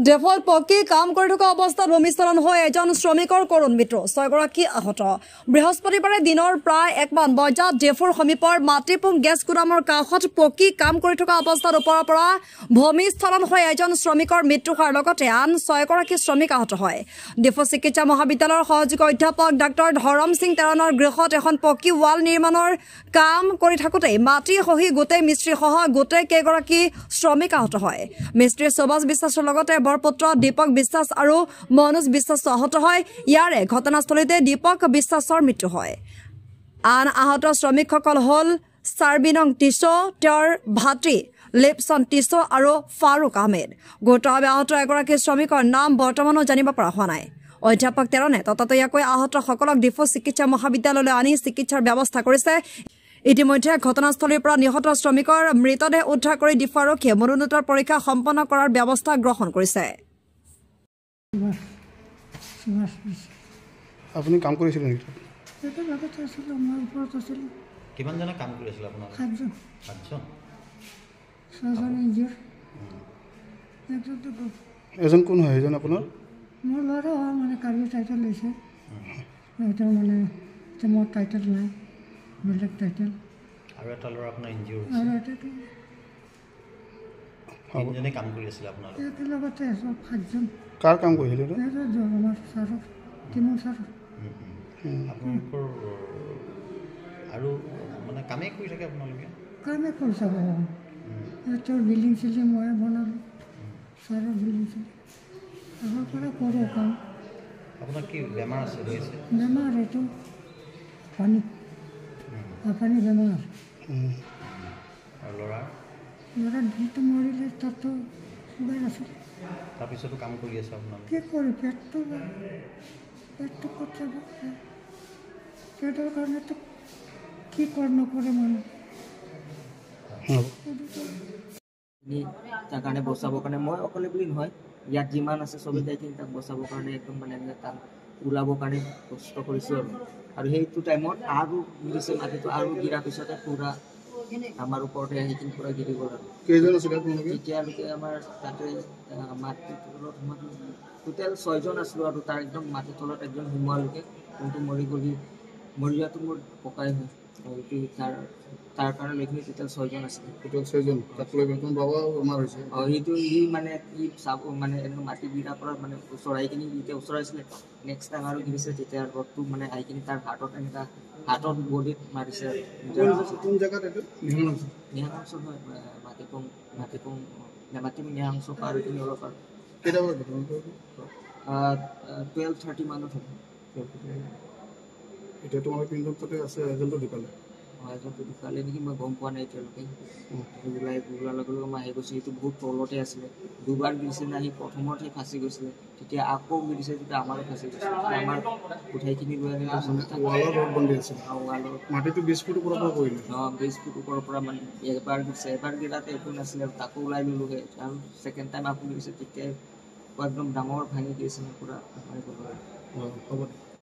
ডেফত পকী কাম কৰি থকা অৱস্থাত ভূমিস্খলন হৈ এজন শ্ৰমিকৰ কৰুণ মৃত্যু 6গৰাকী আহত বৃহস্পতিবাৰে দিনৰ প্ৰায় 1মান বজাত ডেফৰ সমীপৰ মাটিপুং গেছ গুদামৰ কাষত পকী কাম কৰি থকা অৱস্থাত ওপৰৰ পৰা ভূমিস্খলন হৈ এজন শ্ৰমিকৰ মৃত্যু হোৱাৰ লগতে আন 6গৰাকী শ্ৰমিক আহত হয় ডেফ চিকিৎসা মহাবিদ্যালয়ৰ সহযোগী অধ্যাপক ডাক্তৰ ধৰম সিং তেৰণৰ গৃহত এখন পকী ৱাল নিৰ্মাণৰ কাম কৰি থাকোতে মাটি খহি গোটেই মিস্ত্ৰীসহ গোটেই কেইগৰাকী শ্ৰমিক আহত হয় মিস্ত্ৰী সুভাষ বিশ্বাসৰ লগতে বৰপুত্ৰ দীপক বিশ্বাস আৰু মনোজ বিশ্বাস আহত হয় ইয়াৰে ঘটনাস্থলীতে দীপক বিশ্বাসৰ মৃত্যু হয় আন আহত শ্ৰমিকসকল হল সাৰ্বিনং টিছো তেওঁৰ ভাতৃ লেপছন টিছো আৰু ফাৰুক আহমেদ গুৰুতৰভাৱে আহত এগৰাকী শ্ৰমিকৰ নাম বৰ্তমানো জানিব পৰা হোৱা নাই অধ্যাপক তেৰণে ততাতৈয়াকৈ আহতসকলক ডিফু চিকিৎসা মহাবিদ্যালয়লৈ আনি চিকিৎসাৰ ব্যৱস্থা কৰিছে ইতিমধ্যে ঘটনাস্থলীৰ পৰা নিহত শ্ৰমিকৰ মৃতদেহ উদ্ধাৰ কৰি ডিফু আৰক্ষীয়ে মৰণোত্তৰ পৰীক্ষা সম্পন্ন কৰাৰ ব্যৱস্থা গ্ৰহণ কৰিছে আপুনি কাম কৰিছিল নেকি এটা জায়গাতে আছিল মই ওপৰত আছিল কিমান জন কাম কৰি আছিল আপোনাৰ 7জন 6জন ইঞ্জিৰ এজন কোন হয় এজন আপোনাৰ মোৰ ল'ৰা মানে কাৰ্বি টাইটেল লৈছে এটা মানে মোৰ টাইটেল নাই বেলেগ টাইটেল আৰু এটা ল'ৰা আপোনাৰ ইঞ্জিৰ আৰু এটা তিনিজনে কাম কৰি আছিল আপোনাৰ লগতে সব 7জন কাৰ কাম কৰিছিল আমাৰ ছাৰ তিমুৰ ছাৰ আপোনালোকৰ আৰু মানে কামেই কৰি থাকে আপোনালোকে কামে কৰি চাব তেওঁৰ বিল্ডিং চিল্ডিং মই বনালোঁ ছাৰৰ বিল্ডিং চিল্ডিং আগৰ পৰা কৰোঁ কাম আপোনাৰ কি বেমাৰ আছে হৈছে বেমাৰ এইটো পানী পানী বেমাৰ আৰু ল'ৰা দিনটো মৰিলে তাতো চুগাৰ আছিল তাৰপিছতো কাম কৰি আছে আপোনালোকে কি কৰি পেটটো ক'ত যাব পেটৰ কাৰণেতো কি নকৰে মানুহ তাৰ কাৰণে বচাবৰ কাৰণে মই অকলে বুলি নহয় ইয়াত যিমান আছে চবেই যাই কিনে তাক বচাবৰ কাৰণে একদম মানে তাক ওলাবৰ কাৰণে কষ্ট কৰিছোঁ আৰু সেইটো টাইমত আৰু গিৰিছে মাটিটো আৰু গিৰাৰ পিছতে পূৰা আমাৰ ওপৰতে সেইখিনি পূৰা গিৰি গ'ল আৰু কেইজন আছিলে আপোনালোকে তেতিয়ালৈকে আমাৰ তাতে মাটিৰ তলত টোটেল 6জন আছিলোঁ আৰু তাৰ একদম মাটিৰ তলত একজন সোমোৱালৈকে কোনটো মৰি যোৱাটো মোৰ পকাই হয় তাৰ কাৰণে লৈকিনি টোটেল 6জন আছিলে টোটেল 6জন তাক লৈ বেতন বাবাও বেমাৰ হৈছে সেইটো মানে চাব মানে একদম মাটি গিৰাৰ পৰা মানে ওচৰাই কিনি যেতিয়া ওচৰাইছিলে নেক্সট টাইম আৰু গিৰিছে তেতিয়া ৰ'দটো মানে আহি কিনি তাৰ হাতত বডিত মাৰিছে কোন জেগাত এইটো নিহাংশ হয় মাটিপুং নিহাংশ আৰু এইখিনি অলপ আৰু কেইটা বজাত 12:30 মানত হ'ব এতিয়া তোমালোকে তিনিজন তাতে আছে এজনটো ঢুকালে এজনটো ঢুকালে নেকি মই গম পোৱা নাই এতিয়ালৈকে ওলোৱাৰ লগে লগে মই আহি গৈছোঁ সেইটো বহুত তলতে আছিলে দুবাৰ গিৰিছে না সি প্ৰথমতে ফাঁচি গৈছিলে তেতিয়া আকৌ গিৰিছে তেতিয়া আমাৰো ফাঁচি গৈছিলে আমাৰ উঠাইখিনি লৈ আনি ৱালৰ ৰড বান্ধি আছিল ৱালৰ মাটিটো 20 ফুট ওপৰৰ পৰা পৰিলে 20 ফুট ওপৰৰ পৰা মানে এবাৰ গিৰাতে একো নাছিলে তাকো ওলাই ল'লোগৈ আৰু ছেকেণ্ড টাইম আকৌ গিৰিছে তেতিয়া একদম ডাঙৰ ভাঙি দিছে পূৰা হ'ব